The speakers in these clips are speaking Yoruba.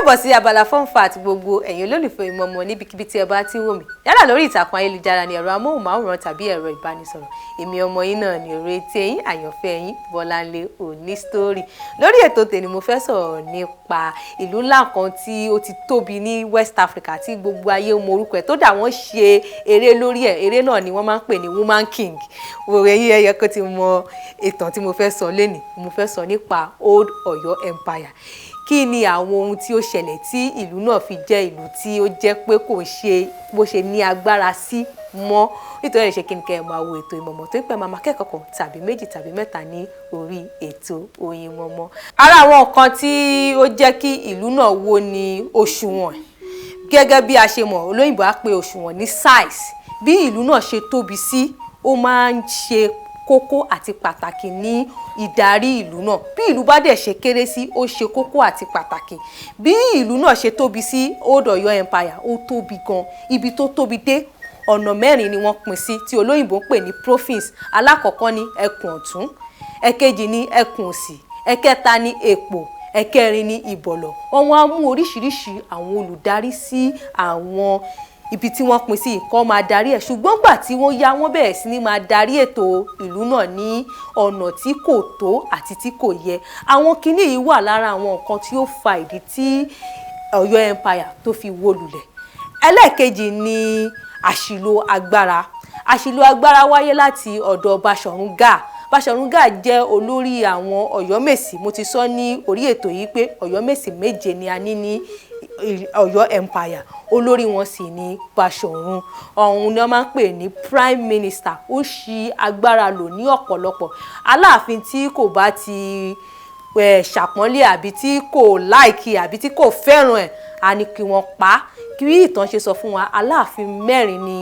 káàbọ̀ sí abala Funfact gbogbo ẹ̀yin olólùfẹ́ ìmọ̀ọ́mọ̀ níbikíbi tí ẹ bá ti wò mí yálà lórí ìtàkùn ayélujára ní ẹ̀rọ amóhùnmáwòrán tàbí ẹ̀rọ ìbánisọ̀rọ̀ èmi ọmọ yín náà ní orí etí ẹ̀yin àyànfẹ́ ẹ̀yin Bọ́láńlé òní story lórí ètò tèmi mo fẹ́ sọ̀rọ̀ nípa ìlú ńlá kan tí ó ti tóbi ní West Africa tí gbogbo ayé mọ orúkọ ẹ̀ tó dà wọ́n ṣe eré lórí ẹ̀ eré náà ni wọ́n máa ń pè ní Woman King òwe yín ẹyẹ kó ti mọ ìtàn tí mo fẹ́ sọ lénìí mo fẹ́ sọ nípa Old Ọ̀yọ́ Empire. Kí ni àwọn ohun tí ó ṣẹlẹ̀ tí ìlú náà fi jẹ́ ìlú tí ó jẹ́ pé kò ṣe bó ṣe ní agbára sí mọ́ nítorí ẹ̀ ṣe kí n kẹ́ ẹ̀ máa wo ètò ìmọ̀ọ́mọ̀ tó ń pẹ́ máa kẹ́kọ̀ọ́ kan tàbí méjì tàbí mẹ́ta ní orí ètò Oyinmomo. Ara àwọn nǹkan tí ó jẹ́ kí ìlú náà wó ní òṣùwọ̀n gẹ́gẹ́ bí a ṣe mọ̀ olóyìnbó á pè òṣùwọ̀n ní size bí ìlú náà ṣe tóbi sí ó máa ń ṣe kókó àti pàtàkì ní ìdarí ìlú náà bí ìlú bá dẹ̀ ṣe kéré sí ó ṣe kókó àti pàtàkì bí ìlú náà ṣe tóbi sí Old Ọ̀yọ́ Empire ó tóbi gan ibi tó tóbi dé ọ̀nà mẹ́rin ni wọ́n pín sí tí olóyìnbó ń pè ní province alákọ̀ọ́kọ́ ní ẹkùn ọ̀tún ẹ̀kejì ní ẹkùn òsì ẹ̀kẹta ní èpò ẹ̀kẹrin ní ìbọ̀lọ̀ wọ́n á mú oríṣiríṣi àwọn olùdarí sí àwọn ibi tí wọ́n pín sí ìkọ́ máa darí ẹ̀ ṣùgbọ́n gbà tí wọ́n yá wọ́n bẹ̀rẹ̀ sí ní máa darí ètò ìlú náà ní ọ̀nà tí kò tó àti tí kò yẹ àwọn kinní yìí wà lára àwọn nǹkan tí ó fa ìdí tí Ọ̀yọ́ Empire tó fi wó lulẹ̀. Ẹlẹ́ẹ̀kejì ni àṣìlò agbára wáyé láti ọ̀dọ̀ Baṣọ̀run Gáà. Baṣọ̀run Gáà jẹ́ olórí àwọn Ọ̀yọ́mèsì mo ti sọ ní orí ètò yìí pé Ọ̀yọ́mèsì méje ni a ní Ọ̀yọ́ Empire olórí wọn sì ní Baṣọ̀run ọ̀hún ni wọ́n máa ń pè ní prime minister ó ṣì agbára lò ní ọ̀pọ̀lọpọ̀ aláàfin tí kò bá ti ṣàpọ́nlé àbí tí kò láìkí àbí tí kò fẹ́ràn ẹ̀ á ní kí wọ́n pa á kí ìtàn ṣe sọ fún wa aláàfin mẹ́rin ni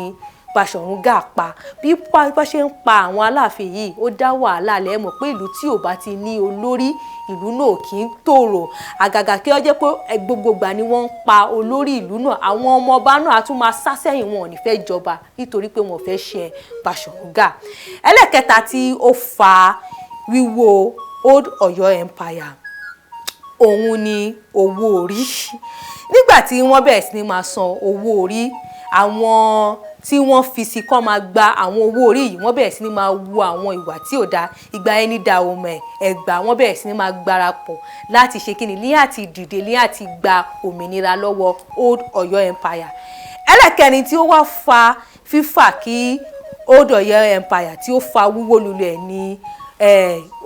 Baṣọ̀run Gáà pa bí bá ṣe ń pa àwọn aláàfin yìí ó dá wàhálà lẹ̀ mọ̀ pé ìlú tí ò bá ti ní olórí ìlú náà kì í tòrò àgàgà kí ó jẹ́ pé gbogbogbà ni wọ́n ń pa olórí ìlú náà àwọn ọmọ ọba náà á tún máa sá sẹ́yìn wọn ò ní fẹ́ jọba nítorí pé wọn ò fẹ́ ṣe Baṣọ̀run Gáà. Ẹlẹ́kẹta tí ó fa wíwó Old Ọ̀yọ́ Empire òun ni owó orí nígbà tí wọ́n bẹ̀rẹ̀ sí ní máa san owó orí àwọn tí wọ́n fi sí kọ́ máa gba àwọn owó orí yìí wọ́n bẹ̀rẹ̀ sí ní máa wu àwọn ìwà tí ò dáa ìgbà ẹni da ọmọ ẹ̀gbà wọ́n bẹ̀rẹ̀ sí ní máa gbárapọ̀ láti ṣe kíni ní àti dìde ní àti gba òmìnira lọ́wọ́ Old Ọ̀yọ́ Empire. Ẹlẹ́kẹrin tí ó wá fa fífà kí Old Ọ̀yọ́ Empire tí ó fa wíwó lulẹ̀ ní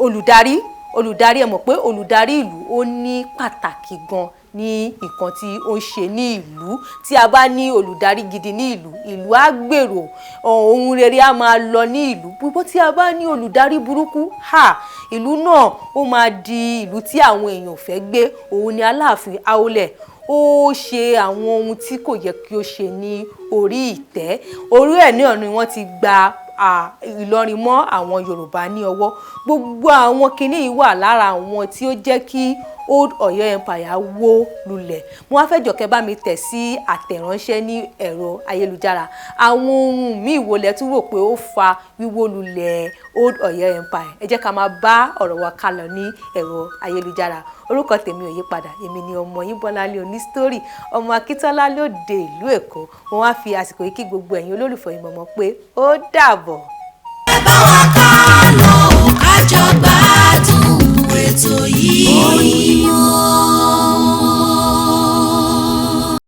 olùdarí ẹ mọ̀ pé olùdarí ìlú ó ní pàtàkì gan ní nǹkan tí ó ń ṣe ní ìlú tí a bá ní olùdarí gidi ní ìlú á gbèrò ohun rere á máa lọ ní ìlú gbogbo tí a bá ní olùdarí burúkú ìlú náà ó máa di ìlú tí àwọn èèyàn fẹ́ gbé òun ni Aláàfin Àwọlẹ̀ ó ṣe àwọn ohun tí kò yẹ kí ó ṣe ní orí ìtẹ́ orí ẹ̀ náà ni wọ́n ti gba Ìlọrin mọ́ àwọn Yorùbá ní ọwọ́ gbogbo àwọn kinní yìí wà lára àwọn tí ó jẹ́ kí Old Ọ̀yọ́ Empire wó lulẹ̀ mo wá fẹ́ jọ̀kẹ́ bá mi tẹ̀ sí àtẹ̀ránṣẹ́ ní ẹ̀rọ ayélujára àwọn ohun míì wo lẹ tún rò pé ó fa wíwó lulẹ̀ Old Ọ̀yọ́ Empire ẹ jẹ́ ká máa bá ọ̀rọ̀ wa kálọ ní ẹ̀rọ ayélujára orúkọ tèmi ò yí padà èmi ni ọmọ yín Bọ́láńlé òní story ọmọ Akíntọ́lá lóde ìlú Èkó mo wá fi àsìkò yìí kí gbogbo ẹ̀yin olólùfẹ́ Oyinmomo pé ó dàbọ̀.